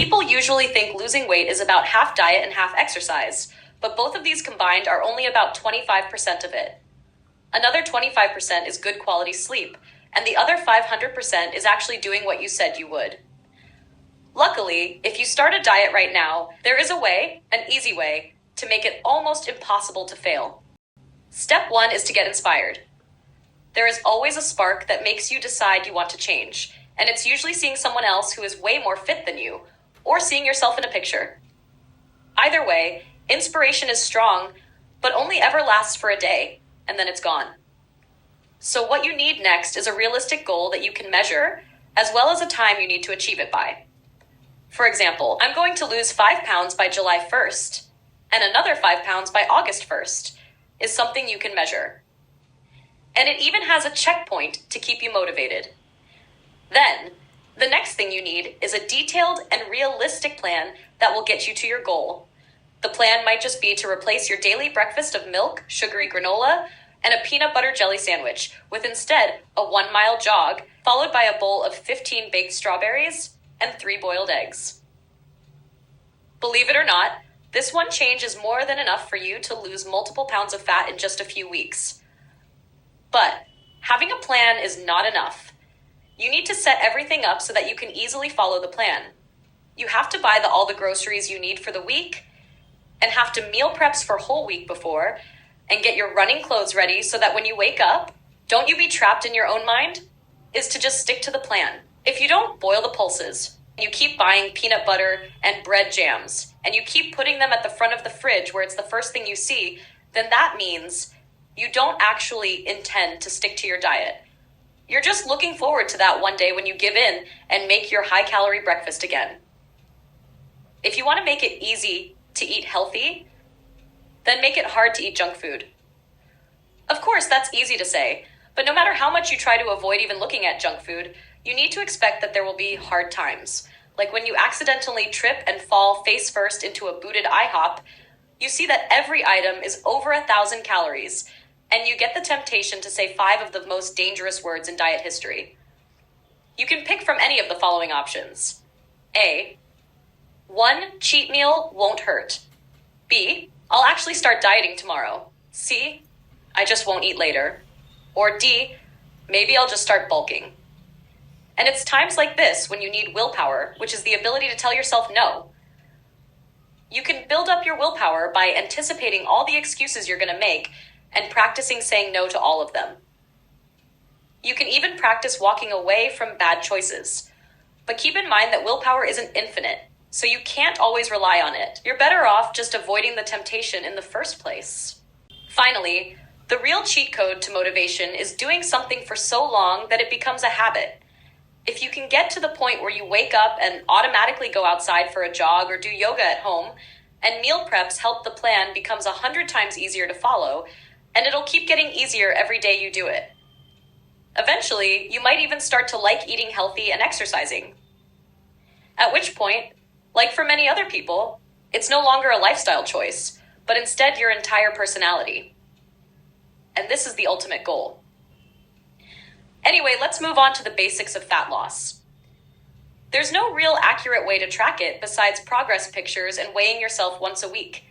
People usually think losing weight is about half diet and half exercise, but both of these combined are only about 25% of it. Another 25% is good quality sleep, and the other 500% is actually doing what you said you would. Luckily, if you start a diet right now, there is a way, an easy way, to make it almost impossible to fail. Step 1 is to get inspired. There is always a spark that makes you decide you want to change, and it's usually seeing someone else who is way more fit than you, or seeing yourself in a picture. Either way, inspiration is strong, but only ever lasts for a day, and then it's gone. So what you need next is a realistic goal that you can measure, as well as a time you need to achieve it by. For example, I'm going to lose 5 pounds by July 1st, and another 5 pounds by August 1st, is something you can measure. And it even has a checkpoint to keep you motivated. Then, the next thing you need is a detailed and realistic plan that will get you to your goal. The plan might just be to replace your daily breakfast of milk, sugary granola, and a peanut butter jelly sandwich with instead a 1-mile jog, followed by a bowl of 15 baked strawberries and 3 boiled eggs. Believe it or not, this one change is more than enough for you to lose multiple pounds of fat in just a few weeks. But having a plan is not enough. You need to set everything up so that you can easily follow the plan. You have to buy all the groceries you need for the week, and have to meal preps for whole week before, and get your running clothes ready so that when you wake up, don't you be trapped in your own mind, is to just stick to the plan. If you don't boil the pulses, you keep buying peanut butter and bread jams, and you keep putting them at the front of the fridge where it's the first thing you see, then that means you don't actually intend to stick to your diet. You're just looking forward to that one day when you give in and make your high-calorie breakfast again. If you want to make it easy to eat healthy, then make it hard to eat junk food. Of course, that's easy to say, but no matter how much you try to avoid even looking at junk food, you need to expect that there will be hard times. Like when you accidentally trip and fall face first into a booted IHOP, you see that every item is over 1,000 calories, and you get the temptation to say 5 of the most dangerous words in diet history. You can pick from any of the following options. A, 1 cheat meal won't hurt. B, I'll actually start dieting tomorrow. C, I just won't eat later. Or D, maybe I'll just start bulking. And it's times like this when you need willpower, which is the ability to tell yourself no. You can build up your willpower by anticipating all the excuses you're going to make and practicing saying no to all of them. You can even practice walking away from bad choices. But keep in mind that willpower isn't infinite, so you can't always rely on it. You're better off just avoiding the temptation in the first place. Finally, the real cheat code to motivation is doing something for so long that it becomes a habit. If you can get to the point where you wake up and automatically go outside for a jog or do yoga at home, and meal preps help the plan becomes 100 times easier to follow, and it'll keep getting easier every day you do it. Eventually, you might even start to like eating healthy and exercising. At which point, like for many other people, it's no longer a lifestyle choice, but instead your entire personality. And this is the ultimate goal. Anyway, let's move on to the basics of fat loss. There's no real accurate way to track it besides progress pictures and weighing yourself once a week.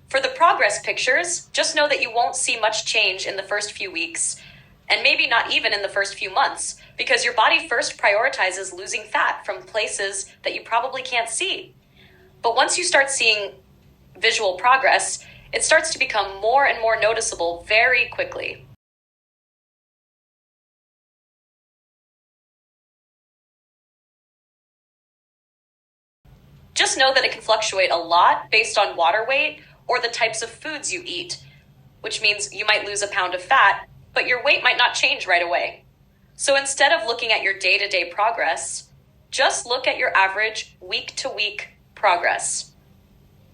For the progress pictures, just know that you won't see much change in the first few weeks, and maybe not even in the first few months, because your body first prioritizes losing fat from places that you probably can't see. But once you start seeing visual progress, it starts to become more and more noticeable very quickly. Just know that it can fluctuate a lot based on water weight or the types of foods you eat, which means you might lose a pound of fat, but your weight might not change right away. So instead of looking at your day-to-day progress, just look at your average week-to-week progress.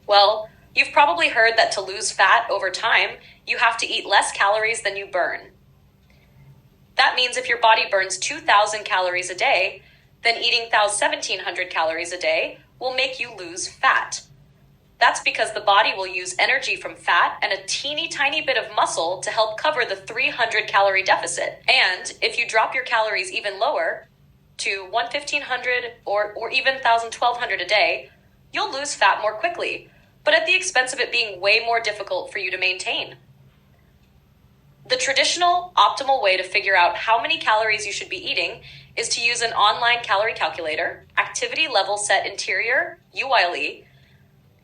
Well, you've probably heard that to lose fat over time, you have to eat less calories than you burn. That means if your body burns 2,000 calories a day, then eating 1,700 calories a day will make you lose fat. That's because the body will use energy from fat and a teeny tiny bit of muscle to help cover the 300 calorie deficit. And if you drop your calories even lower, to 1,500 or even 1,000, 1,200 a day, you'll lose fat more quickly, but at the expense of it being way more difficult for you to maintain. The traditional, optimal way to figure out how many calories you should be eating is to use an online calorie calculator, activity level set interior, UILE,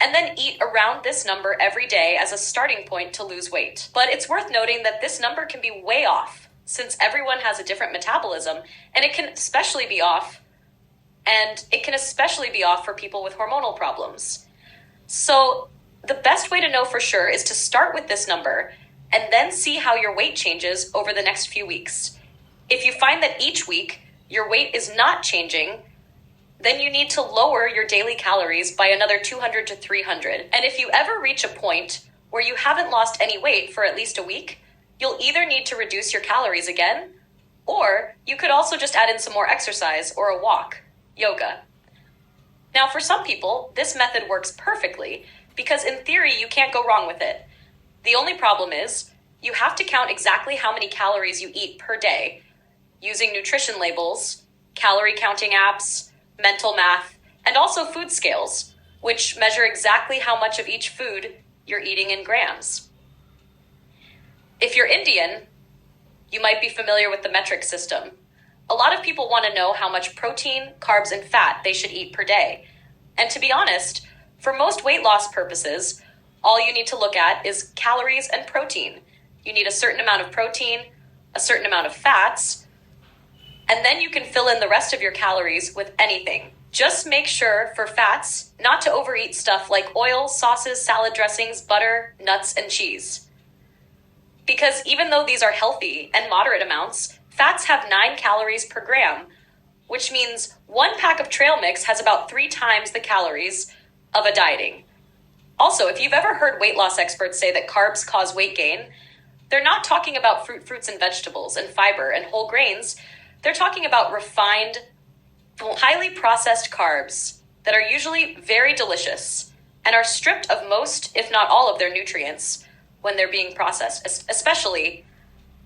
and then eat around this number every day as a starting point to lose weight. But it's worth noting that this number can be way off, since everyone has a different metabolism, and it can especially be off for people with hormonal problems. So the best way to know for sure is to start with this number and then see how your weight changes over the next few weeks. If you find that each week your weight is not changing, then you need to lower your daily calories by another 200 to 300. And if you ever reach a point where you haven't lost any weight for at least a week, you'll either need to reduce your calories again, or you could also just add in some more exercise or a walk, yoga. Now, for some people, this method works perfectly because in theory, you can't go wrong with it. The only problem is you have to count exactly how many calories you eat per day using nutrition labels, calorie counting apps, mental math, and also food scales, which measure exactly how much of each food you're eating in grams. If you're Indian, you might be familiar with the metric system. A lot of people want to know how much protein, carbs, and fat they should eat per day. And to be honest, for most weight loss purposes, all you need to look at is calories and protein. You need a certain amount of protein, a certain amount of fats, and then you can fill in the rest of your calories with anything. Just make sure for fats not to overeat stuff like oil, sauces, salad dressings, butter, nuts, and cheese. Because even though these are healthy and moderate amounts, fats have 9 calories per gram, which means 1 pack of trail mix has about 3 times the calories of a dieting. Also, if you've ever heard weight loss experts say that carbs cause weight gain, they're not talking about fruits and vegetables and fiber and whole grains. They're talking about refined, highly processed carbs that are usually very delicious and are stripped of most, if not all, of their nutrients when they're being processed, especially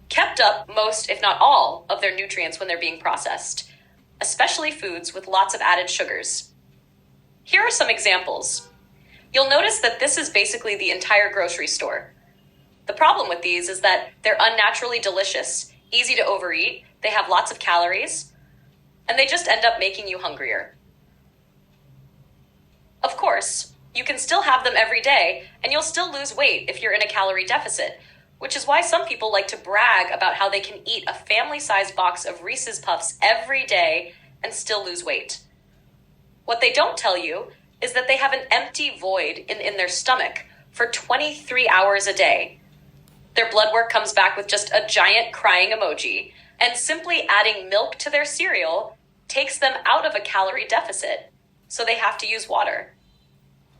kept up most, if not all, of their nutrients when they're being processed, especially foods with lots of added sugars. Here are some examples. You'll notice that this is basically the entire grocery store. The problem with these is that they're unnaturally delicious, easy to overeat, they have lots of calories, and they just end up making you hungrier. Of course, you can still have them every day, and you'll still lose weight if you're in a calorie deficit, which is why some people like to brag about how they can eat a family-sized box of Reese's Puffs every day and still lose weight. What they don't tell you is that they have an empty void in their stomach for 23 hours a day. Their blood work comes back with just a giant crying emoji, and simply adding milk to their cereal takes them out of a calorie deficit, so they have to use water.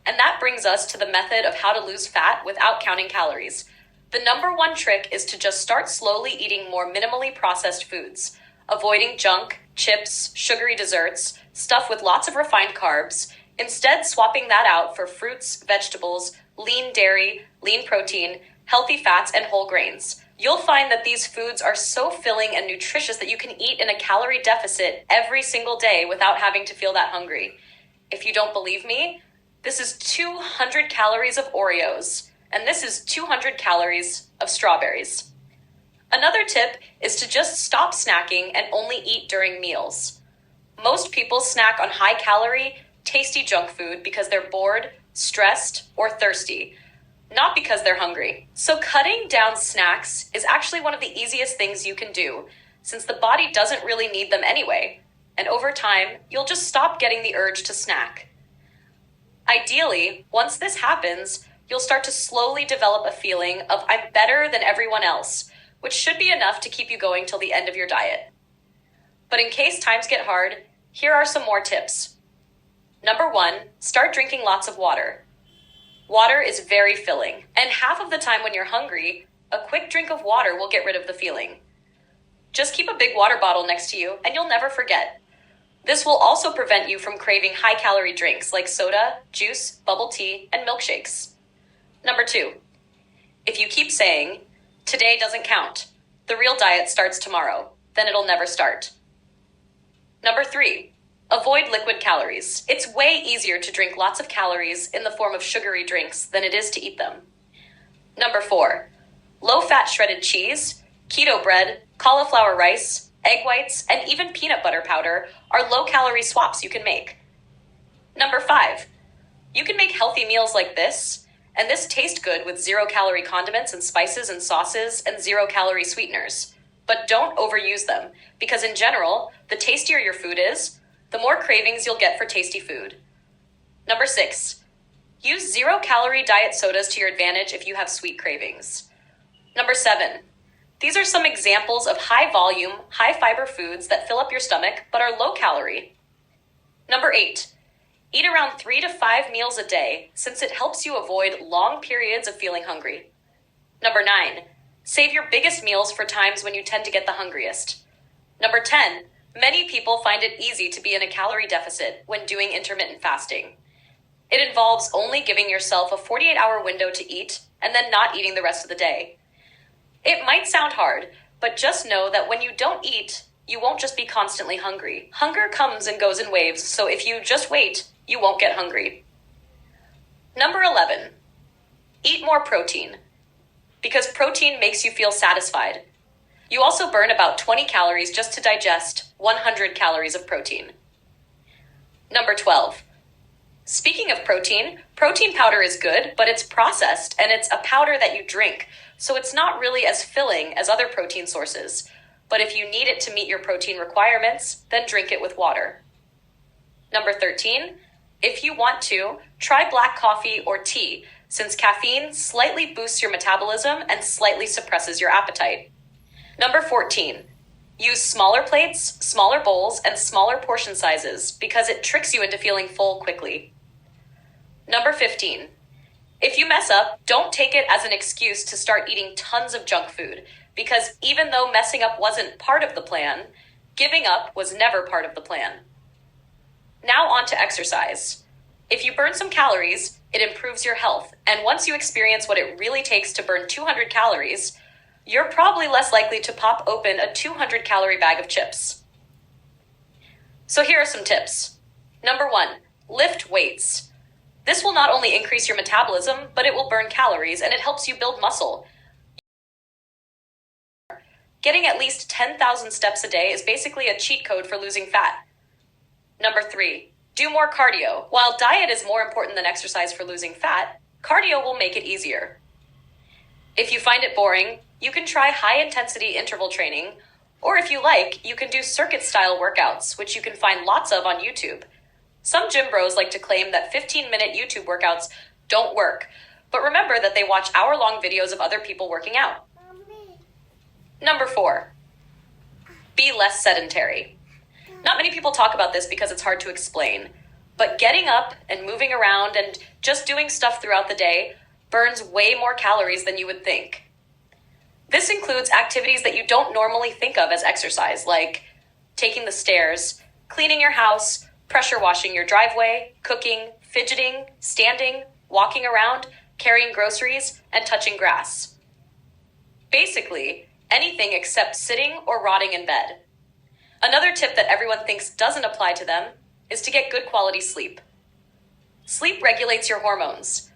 And that brings us to the method of how to lose fat without counting calories. The number one trick is to just start slowly eating more minimally processed foods, avoiding junk, chips, sugary desserts, stuff with lots of refined carbs, instead swapping that out for fruits, vegetables, lean dairy, lean protein, healthy fats, and whole grains. You'll find that these foods are so filling and nutritious that you can eat in a calorie deficit every single day without having to feel that hungry. If you don't believe me, this is 200 calories of Oreos, and this is 200 calories of strawberries. Another tip is to just stop snacking and only eat during meals. Most people snack on high-calorie, tasty junk food because they're bored, stressed, or thirsty, not because they're hungry. So cutting down snacks is actually one of the easiest things you can do, since the body doesn't really need them anyway, and over time, you'll just stop getting the urge to snack. Ideally, once this happens, you'll start to slowly develop a feeling of I'm better than everyone else, which should be enough to keep you going till the end of your diet. But in case times get hard, here are some more tips. Number 1, start drinking lots of water. Water is very filling, and half of the time when you're hungry, a quick drink of water will get rid of the feeling. Just keep a big water bottle next to you, and you'll never forget. This will also prevent you from craving high-calorie drinks like soda, juice, bubble tea, and milkshakes. Number 2, if you keep saying, today doesn't count, the real diet starts tomorrow, then it'll never start. Number 3, avoid liquid calories. It's way easier to drink lots of calories in the form of sugary drinks than it is to eat them. Number 4, low-fat shredded cheese, keto bread, cauliflower rice, egg whites, and even peanut butter powder are low-calorie swaps you can make. Number 5, you can make healthy meals like this, and this tastes good with 0-calorie condiments and spices and sauces and 0-calorie sweeteners. But don't overuse them, because in general, the tastier your food is, the more cravings you'll get for tasty food. Number 6, use 0-calorie diet sodas to your advantage if you have sweet cravings. Number 7, these are some examples of high-volume, high-fiber foods that fill up your stomach but are low-calorie. Number 8, eat around 3 to 5 meals a day since it helps you avoid long periods of feeling hungry. Number 9, save your biggest meals for times when you tend to get the hungriest. Number 10, many people find it easy to be in a calorie deficit when doing intermittent fasting. It involves only giving yourself a 48-hour window to eat and then not eating the rest of the day. It might sound hard, but just know that when you don't eat, you won't just be constantly hungry. Hunger comes and goes in waves, so if you just wait, you won't get hungry. Number 11, eat more protein, because protein makes you feel satisfied. You also burn about 20 calories just to digest 100 calories of protein. Number 12, speaking of protein powder is good, but it's processed and it's a powder that you drink, so it's not really as filling as other protein sources. But if you need it to meet your protein requirements, then drink it with water. Number 13, if you want to, try black coffee or tea, since caffeine slightly boosts your metabolism and slightly suppresses your appetite. Number 14, use smaller plates, smaller bowls, and smaller portion sizes because it tricks you into feeling full quickly. Number 15, if you mess up, don't take it as an excuse to start eating tons of junk food, because even though messing up wasn't part of the plan, giving up was never part of the plan. Now on to exercise. If you burn some calories, it improves your health, and once you experience what it really takes to burn 200 calories, you're probably less likely to pop open a 200-calorie bag of chips. So here are some tips. Number 1, lift weights. This will not only increase your metabolism, but it will burn calories and it helps you build muscle. Getting at least 10,000 steps a day is basically a cheat code for losing fat. Number 3, do more cardio. While diet is more important than exercise for losing fat, cardio will make it easier. If you find it boring, you can try high-intensity interval training, or if you like, you can do circuit-style workouts, which you can find lots of on YouTube. Some gym bros like to claim that 15-minute YouTube workouts don't work, but remember that they watch hour-long videos of other people working out. Number 4, be less sedentary. Not many people talk about this because it's hard to explain, but getting up and moving around and just doing stuff throughout the day burns way more calories than you would think. This includes activities that you don't normally think of as exercise, like taking the stairs, cleaning your house, pressure washing your driveway, cooking, fidgeting, standing, walking around, carrying groceries, and touching grass. Basically, anything except sitting or rotting in bed. Another tip that everyone thinks doesn't apply to them is to get good quality sleep. Sleep regulates your hormones.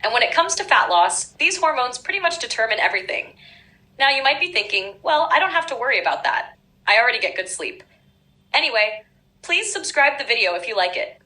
And when it comes to fat loss, these hormones pretty much determine everything. Now you might be thinking, well, I don't have to worry about that. I already get good sleep. Anyway, please subscribe the video if you like it.